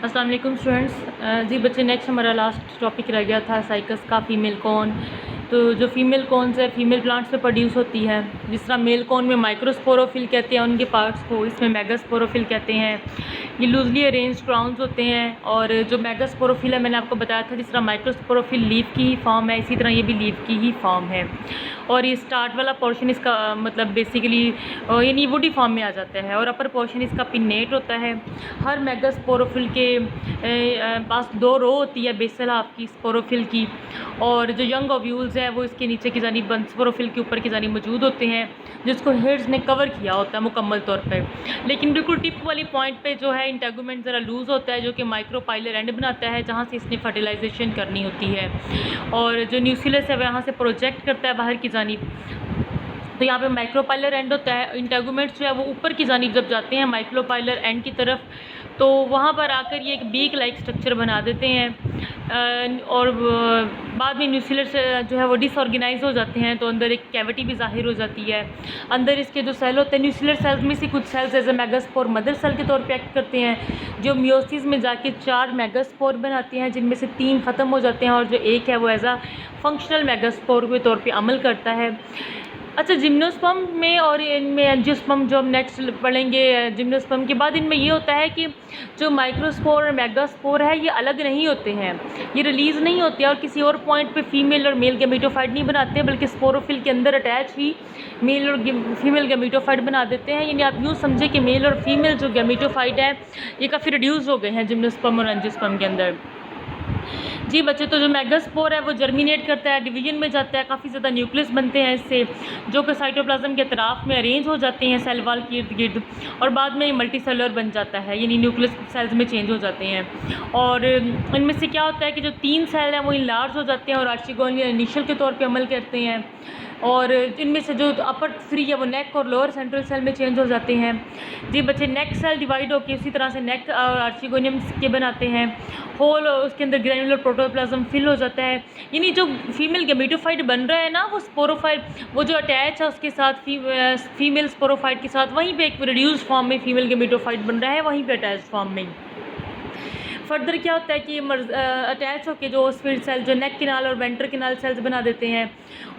अस्सलाम वालेकुम स्टूडेंट्स। जी बच्चे, नेक्स्ट हमारा लास्ट टॉपिक रह गया था साइकस का, फीमेल कॉर्न। तो जो फीमेल कॉर्न्स है फीमेल प्लांट्स से प्रोड्यूस होती है। जिस तरह मेल कॉर्न में माइक्रोस्पोरोफिल कहते हैं उनके पार्ट्स को, इसमें मेगास्पोरोफिल कहते हैं। ये लूजली अरेंज क्राउन्स होते हैं। और जो मेगास्पोरोफिल है मैंने आपको बताया था, जिस तरह माइक्रोस्पोरोफिल लीफ की ही फॉर्म है, इसी तरह ये भी लीफ की ही फॉर्म है। और ये स्टार्ट वाला पोर्शन इसका मतलब बेसिकली यानी वुडी फॉर्म में आ जाता है, और अपर पोर्शन इसका पिन्नेट होता है। हर मेगास्पोरोफिल के पास 2 रो होती है बेसल आपकी स्पोरोफिल की, और जो यंग ओव्यूल्स हैं वो इसके नीचे की जानिब स्पोरोफिल के ऊपर की जानिब मौजूद होते हैं, जिसको हेड्स ने कवर किया होता है मुकम्मल तौर पर। लेकिन बिल्कुल टिप वाली पॉइंट पे जो है इंटेगुमेंट ज़रा लूज़ होता है, जो कि माइक्रोपाइलर एंड बनाता है, जहाँ से इसने फर्टिलाइजेशन करनी होती है। और जो न्यूक्लियस है वह यहाँ से प्रोजेक्ट करता है बाहर की जानिब। तो यहाँ पे माइक्रोपाइलर एंड होता है। इंटेगुमेंट्स जो है वो ऊपर की जानिब जब जाते हैं माइक्रोपाइलर एंड की तरफ, तो वहाँ पर आकर ये एक बीक लाइक स्ट्रक्चर बना देते हैं। और बाद में न्यूक्लियस जो है वो डिसऑर्गेनाइज हो जाते हैं, तो अंदर एक कैविटी भी ज़ाहिर हो जाती है। अंदर इसके जो सेल होते हैं न्यूक्लियर सेल्स में से कुछ cells as a megaspore mother cell के तौर पे एक्ट करते हैं, जो मियोसिस में जाके 4 मेगास्पोर बनाते हैं, जिनमें से 3 ख़त्म हो जाते हैं, और जो एक है वो एज आ फंक्शनल मेगास्पोर के तौर पर अमल करता है। अच्छा, जिम्नोस्पर्म में और इनमें एंजियोस्पर्म जो हम नेक्स्ट पढ़ेंगे, जिम्नोस्पर्म के बाद इनमें ये होता है कि जो माइक्रोस्पोर और मेगास्पोर है ये अलग नहीं होते हैं, ये रिलीज़ नहीं होते और किसी और पॉइंट पे फीमेल और मेल गैमेटोफाइट नहीं बनाते, बल्कि स्पोरोफिल के अंदर अटैच ही मेल और फीमेल गैमेटोफाइट बना देते हैं। यानी आप यूँ समझे कि मेल और फीमेल जो गैमेटोफाइट है ये काफ़ी रिड्यूस हो गए हैं जिम्नोस्पर्म और एंजियोस्पर्म के अंदर। जी बच्चे, तो जो मेगास्पोर है वो जर्मिनेट करता है, डिवीजन में जाता है, काफ़ी ज़्यादा न्यूक्लियस बनते हैं इससे, जो कि साइटोप्लाज्म के अतराफ में अरेंज हो जाते हैं सेल वॉल के इर्द गिर्द, और बाद में मल्टी सेलुलर बन जाता है, यानी न्यूक्लियस सेल्स में चेंज हो जाते हैं। और इनमें से क्या होता है कि जो 3 सेल हैं वो इनलार्ज हो जाते हैं और आर्चिगोनियल इनिशियल के तौर पर अमल करते हैं। और इनमें से जो अपर 3 है वो नेक और लोअर सेंट्रल सेल में चेंज हो जाते हैं। जी बच्चे, नेक सेल डिवाइड होकर उसी तरह से नेक और आर्चिगोनियम के बनाते हैं। होल उसके अंदर ग्रैनुलर प्रोटोप्लाज्म फिल हो जाता है। यानी जो फीमेल गैमेटोफाइट बन रहा है ना, वो स्पोरोफाइट वो जो अटैच है उसके साथ फीमेल स्पोरोफाइट के साथ, वहीं पे एक रिड्यूस फॉर्म में फीमेल गैमेटोफाइट बन रहा है, वहीं पे अटैच फॉर्म में। फर्दर क्या होता है कि अटैच होकर जो ओस्फियर सेल जो नेक किनाल और वेंटर किनाल सेल्स बना देते हैं,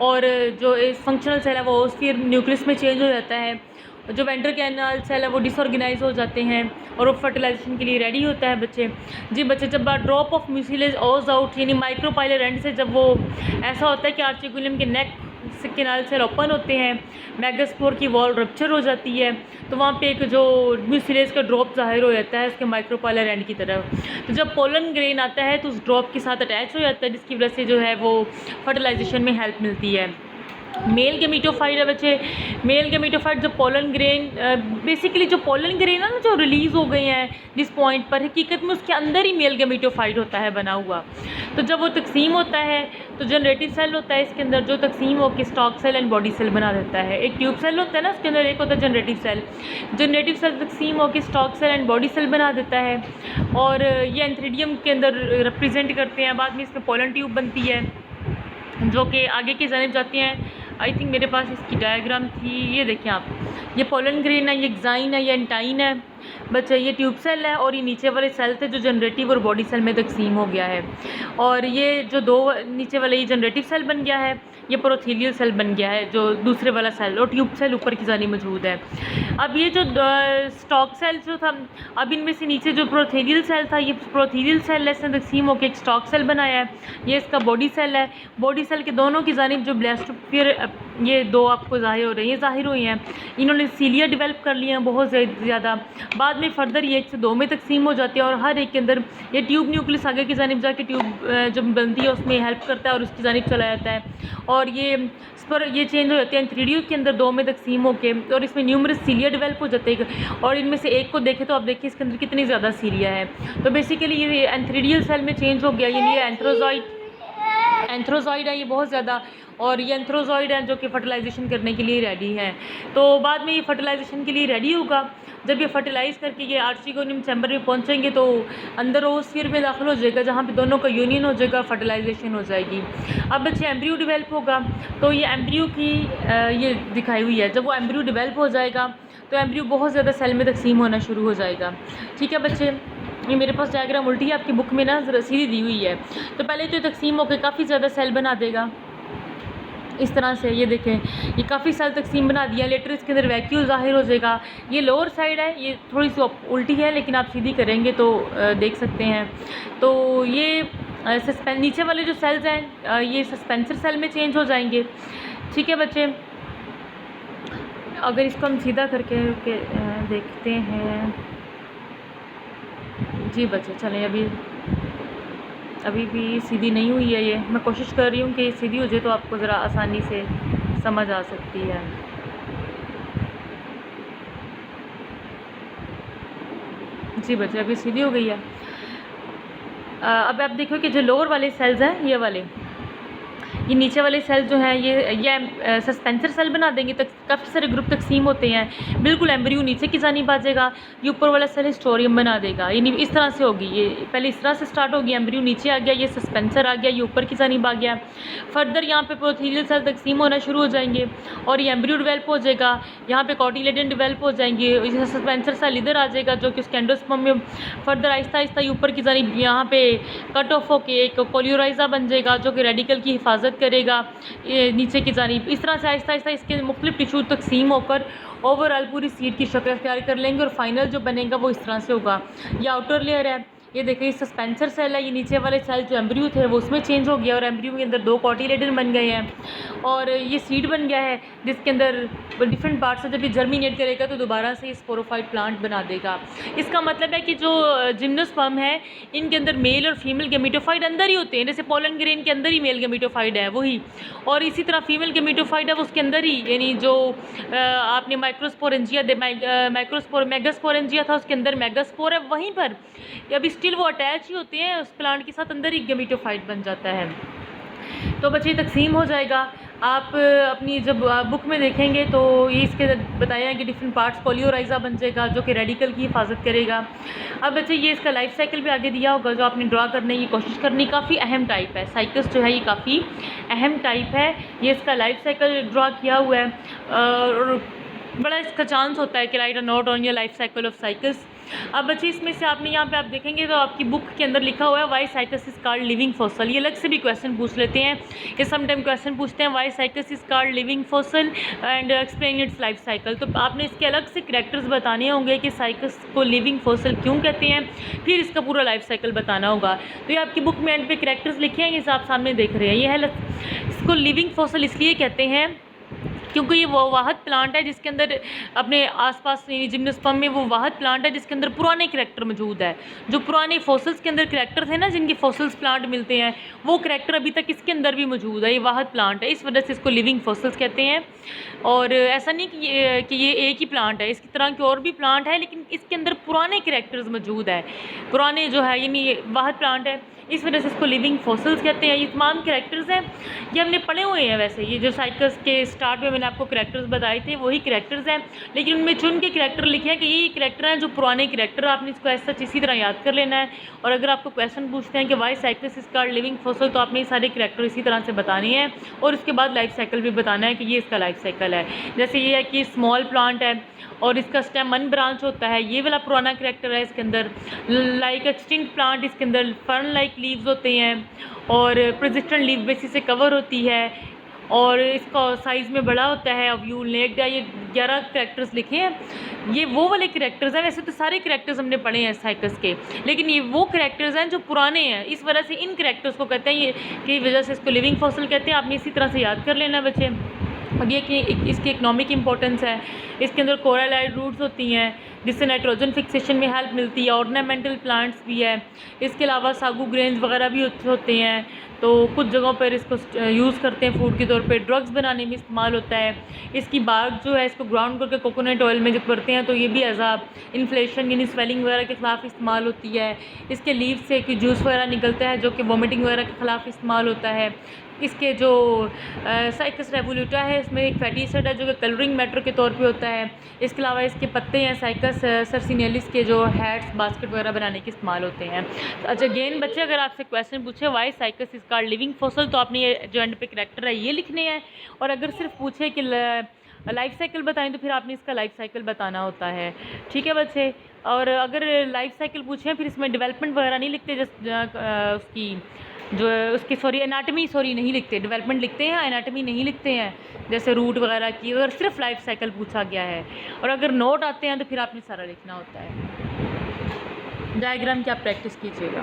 और जो फंक्शनल सेल है वो ओस्फियर न्यूक्लियस में चेंज हो जाता है। जो वेंटर कैनाल सेल है वो डिसऑर्गेनाइज हो जाते हैं और वो फर्टिलाइजेशन के लिए रेडी होता है बच्चे। जी बच्चे, जब ड्रॉप ऑफ म्यूसिलेज ओज आउट यानी माइक्रोपाइलर एंड से जब वो ऐसा होता है कि आर्टिकुलम के नेक किनारे सेल ओपन होते हैं, मेगास्पोर की वॉल रप्चर हो जाती है, तो वहाँ पे एक जो म्यूसिलेज का ड्रॉप जाहिर हो जाता है उसके माइक्रोपाइलर एंड की तरफ। तो जब पोलन ग्रेन आता है तो उस ड्रॉप के साथ अटैच हो जाता है, जिसकी वजह से जो है वो फर्टिलाइजेशन में हेल्प मिलती है। मेल गैमेटोफाइट है बच्चे, मेल गैमेटोफाइट जो पोलन ग्रेन बेसिकली जो पोलन ग्रेन है ना जो रिलीज़ हो गए हैं जिस पॉइंट पर, हकीकत में उसके अंदर ही मेल गैमेटोफाइट होता है बना हुआ। तो जब वो तकसीम होता है तो जनरेटिव सेल होता है इसके अंदर, जो तकसीम होकर stock cell and body cell बना देता है। एक ट्यूब सेल होता है ना उसके अंदर, एक होता है जनरेटिव सेल। जनरेटिव सेल तकसीम होकर stock cell and body cell बना देता है, और ये एंथ्रीडियम के अंदर रिप्रेजेंट करते हैं। बाद में इसमें पोलन ट्यूब बनती है जो कि आगे की जानिब जाती हैं। आई थिंक मेरे पास इसकी डायग्राम थी, ये देखें आप, ये पोलन ग्रेन है, ये एक्साइन है, ये एंटाइन है बच्चे, ये ट्यूब सेल है, और ये नीचे वाले सेल थे जो जनरेटिव और बॉडी सेल में तकसीम हो गया है। और ये जो 2 नीचे वाले ये जनरेटिव सेल बन गया है, ये प्रोथीलियल सेल बन गया है जो दूसरे वाला सेल, और ट्यूब सेल ऊपर की जानी मौजूद है। अब ये जो स्टॉक सेल जो था, अब इनमें से नीचे जो प्रोथीलियल सेल था, ये प्रोथीलियल सेल इसने तकसीम होकर एक स्टॉक सेल बनाया है, ये इसका बॉडी सेल है। बॉडी सेल के दोनों की जानिब जो ब्लास्टोस्फीयर, ये 2 आपको ज़ाहिर हो रही हैं, ज़ाहिर हुई हैं, इन्होंने सीलिया डेवलप कर लिए हैं बहुत ज़्यादा। बाद में फर्दर ये 1 से 2 में तकसीम हो जाती है, और हर एक के अंदर ये ट्यूब न्यूक्लियस आगे की जानिब जाके ट्यूब जब बनती है उसमें हेल्प करता है और उसकी जानिब चला जाता है, और ये चेंज हो जाते हैं एंथ्रीडियो के अंदर 2 में तकसीम होके, और इसमें न्यूमरस सीलिया डेवलप हो जाते हैं। और इनमें से एक को देखें तो आप देखिए इसके अंदर कितनी ज़्यादा सीलिया है। तो बेसिकली ये एंथ्रीडियल सेल में चेंज हो गया, यानी ये एंथ्रोजॉइड है ये बहुत ज़्यादा, और ये एंथ्रोजॉइड है जो कि फर्टिलाइजेशन करने के लिए रेडी है। तो बाद में ये फर्टिलाइजेशन के लिए रेडी होगा, जब ये फर्टिलाइज़ करके ये आर्चिगोनियम चैम्बर में पहुंचेंगे तो अंदर ओस्फीयर में दाखिल हो जाएगा, जहाँ पे दोनों का यूनियन हो जाएगा, फर्टिलाइजेशन हो जाएगी। अब बच्चे एम्ब्रियो डेवलप होगा, तो ये एम्ब्रियो की ये दिखाई हुई है, जब वो एम्ब्रियो डेवलप हो जाएगा तो एम्ब्रियो बहुत ज़्यादा सेल में तकसीम होना शुरू हो जाएगा। ठीक है बच्चे, ये मेरे पास डायग्राम उल्टी है, आपकी बुक में ना ज़रा सीधी दी हुई है। तो पहले तो तकसीम होकर काफ़ी ज़्यादा सेल बना देगा इस तरह से। ये देखें, ये काफ़ी सेल तकसीम बना दिया। लेटर इसके अंदर वैक्यूल ज़ाहिर हो जाएगा। ये लोअर साइड है, ये थोड़ी सी उल्टी है, लेकिन आप सीधी करेंगे तो देख सकते हैं। तो ये नीचे वाले जो सेल्स हैं ये सस्पेंसर सेल में चेंज हो जाएंगे। ठीक है बच्चे, अगर इसको हम सीधा करके देखते हैं। जी बच्चे चलें, अभी भी सीधी नहीं हुई है ये। मैं कोशिश कर रही हूँ कि सीधी हो जाए तो आपको ज़रा आसानी से समझ आ सकती है। जी बच्चे अभी सीधी हो गई है। अब आप देखो कि जो लोअर वाले सेल्स हैं, ये वाले, ये नीचे वाले सेल जो हैं ये सस्पेंसर सेल बना देंगे। तक काफ़ी सारे ग्रुप तकसीम होते हैं। बिल्कुल एम्ब्रियो नीचे की जानिब आ जाएगा, ये ऊपर वाला सेल हिस्टोरियम बना देगा। ये इस तरह से होगी, ये पहले इस तरह से स्टार्ट होगी, एम्ब्रियो नीचे आ गया, ये सस्पेंसर आ गया, ये ऊपर की जानिब आ गया। फर्दर यहाँ पे प्रोथीलियल सेल तकसीम होना शुरू हो जाएंगे और ये एम्ब्रियो डेवलप हो जाएगा। यहाँ पे कॉटिलेडन डेवलप हो जाएंगे। सस्पेंसर सेल इधर आ जाएगा जो कि उसके एंडोस्पर्म में फर्दर आहिस्ता आहिस्ता ऊपर की जानिब यहाँ पे कट ऑफ होके एक कोल्यूराइजा बन जाएगा जो कि रेडिकल की हिफाजत करेगा ये नीचे की जानिब। इस तरह से आहिस्ता आहिस्ता इसके मुख्तलिफ टिश्यू तकसीम होकर ओवरऑल पूरी सीड की शक्ल तैयार कर लेंगे और फाइनल जो बनेगा वो इस तरह से होगा। ये आउटर लेयर है, ये देखिए सस्पेंसर सेल है। ये नीचे वाले सेल जो एम्ब्रियो थे वो उसमें चेंज हो गया और एम्ब्रियो के अंदर 2 कॉटिलेडन बन गए हैं और ये सीड बन गया है जिसके अंदर डिफरेंट पार्ट से जब ये जर्मिनेट करेगा तो दोबारा से ये स्पोरोफाइट प्लांट बना देगा। इसका मतलब है कि जो जिम्नोस्पर्म है इनके अंदर मेल और फीमेल गेमेटोफाइट अंदर ही होते हैं। जैसे पोलन ग्रेन के अंदर ही मेल गेमेटोफाइट है वही, और इसी तरह फीमेल गेमेटोफाइट है वो उसके अंदर ही, यानी जो आपने माइक्रोस्पोर मेगास्पोरेंजिया था उसके अंदर मेगास्पोर है वहीं पर, अभी स्टिल वो अटैच ही होते हैं उस प्लांट के साथ, अंदर ही गेमेटोफाइट बन जाता है। तो बच्चे तकसीम हो जाएगा। आप अपनी जब बुक में देखेंगे तो ये इसके बताया है कि डिफरेंट पार्ट्स कोलियोराइजा बन जाएगा जो कि रेडिकल की हिफाजत करेगा। अब बच्चे ये इसका लाइफ साइकिल भी आगे दिया होगा जो आपने ड्रा करने की कोशिश करनी। काफ़ी अहम टाइप है साइकस जो है, ये काफ़ी अहम टाइप है। ये इसका लाइफ साइकिल ड्रा किया हुआ है और बड़ा इसका चांस होता है कि right a note on your life cycle of cycas. अब बच्चे इसमें से आपने यहाँ पे आप देखेंगे तो आपकी बुक के अंदर लिखा हुआ है why Cycas is called living fossil. ये अलग से भी क्वेश्चन पूछ लेते हैं, ये समटाइम क्वेश्चन पूछते हैं why Cycas is called living fossil and explain its life cycle. तो आपने इसके अलग से करैक्टर्स बताने होंगे कि साइकस को लिविंग फॉसल क्यों कहते हैं, फिर इसका पूरा लाइफ साइकिल बताना होगा। तो ये आपकी बुक में एंड पे करैक्टर्स लिखे हैं, ये आप सामने देख रहे हैं। ये है, इसको लिविंग फॉसल इसलिए कहते हैं क्योंकि ये वो वाहद प्लांट है जिसके अंदर अपने आसपास जिम्नोस्पर्म में वो वाहद प्लांट है जिसके अंदर पुराने करैक्टर मौजूद है। जो पुराने फॉसल्स के अंदर करैक्टर थे ना, जिनके फॉसल्स प्लांट मिलते हैं, वो करैक्टर अभी तक इसके अंदर भी मौजूद है। ये वाहद प्लांट है, इस वजह से इसको लिविंग फॉसल्स कहते हैं। और ऐसा नहीं कि ये एक ही प्लांट है, इसकी तरह के और भी प्लांट है, लेकिन इसके अंदर पुराने करैक्टर्स मौजूद है, पुराने जो है, यानी ये वाहद प्लांट है, इस वजह से इसको लिविंग फॉसल्स कहते हैं। ये तमाम करैक्टर्स हैं, ये हमने पढ़े हुए हैं। वैसे ये जो साइकस के स्टार्ट में मैंने आपको करैक्टर्स बताए थे वही करैक्टर्स हैं, लेकिन उनमें चुन के करैक्टर लिखे हैं कि ये करैक्टर हैं जो पुराने करैक्टर। आपने इसको ऐसा इसी तरह याद कर लेना है। और अगर आपको क्वेश्चन पूछते हैं कि why Cycas is called living fossil, तो आपने ये सारे करैक्टर इसी तरह से बताने हैं और उसके बाद लाइफ साइकिल भी बताना है कि ये इसका लाइफ साइकिल है। जैसे ये है कि स्मॉल प्लांट है और इसका स्टेम अनब्रांच होता है, ये वाला पुराना करैक्टर है इसके अंदर। लाइक एक्सटिंक्ट प्लांट, इसके अंदर फर्न लाइक लीव्स होते हैं और प्रेसिस्टेंट लीव बेसिस से कवर होती है और इसका साइज़ में बड़ा होता है। ऑव्यूल नेक्ड है। ये 11 करैक्टर्स लिखे हैं, ये वो वाले करैक्टर्स हैं। वैसे तो सारे करैक्टर्स हमने पढ़े हैं साइकस के, लेकिन ये वो करैक्टर्स हैं जो पुराने हैं, इस वजह से इन करैक्टर्स को कहते हैं, ये की वजह से इसको लिविंग फॉसल कहते हैं। आपने इसी तरह से याद कर लेना बच्चे। आगे कि इसकी इकनॉमिक इंपॉर्टेंस है, इसके अंदर कोरलाइड रूट्स होती हैं जिससे नाइट्रोजन फिक्सेशन में हेल्प मिलती है। ऑर्नामेंटल प्लांट्स भी है, इसके अलावा सागू ग्रेन्स वगैरह भी होते हैं, तो कुछ जगहों पर इसको यूज़ करते हैं फूड के तौर पे, ड्रग्स बनाने में इस्तेमाल होता है। इसकी बाग जो है इसको ग्राउंड करके कोकोनट ऑयल में जब करते हैं तो ये भी एज आ इन्फ्लेशन यानी स्वेलिंग वगैरह के ख़िलाफ़ इस्तेमाल होती है। इसके लीव से कि जूस वगैरह निकलता है जो कि वॉमिटिंग वगैरह के ख़िलाफ़ इस्तेमाल होता है। इसके जो साइकस रेवोल्यूटा है इसमें एक फैटी एसिड है जो कि कलरिंग मैटर के तौर पे होता है। इसके अलावा इसके पत्ते हैं साइकस सर्सिनेलिस के जो हैट्स बास्केट वगैरह बनाने के इस्तेमाल होते हैं। अच्छा अगेन बच्चे, अगर आपसे क्वेश्चन पूछे why Cycas is called living fossil, तो आपने ये जो एंड पे करैक्टर है ये लिखने हैं, और अगर सिर्फ पूछे कि लाइफ साइकिल बताएं तो फिर आपने इसका लाइफ साइकिल बताना होता है। ठीक है बच्चे, और अगर लाइफ साइकिल पूछें फिर इसमें डेवलपमेंट वगैरह नहीं लिखते, उसकी जो उसकी एनाटमी नहीं लिखते, डेवलपमेंट लिखते हैं, एनाटमी नहीं लिखते हैं, जैसे रूट वगैरह की। अगर सिर्फ लाइफ साइकिल पूछा गया है और अगर नोट आते हैं तो फिर आपने सारा लिखना होता है। डायग्राम की आप प्रैक्टिस कीजिएगा।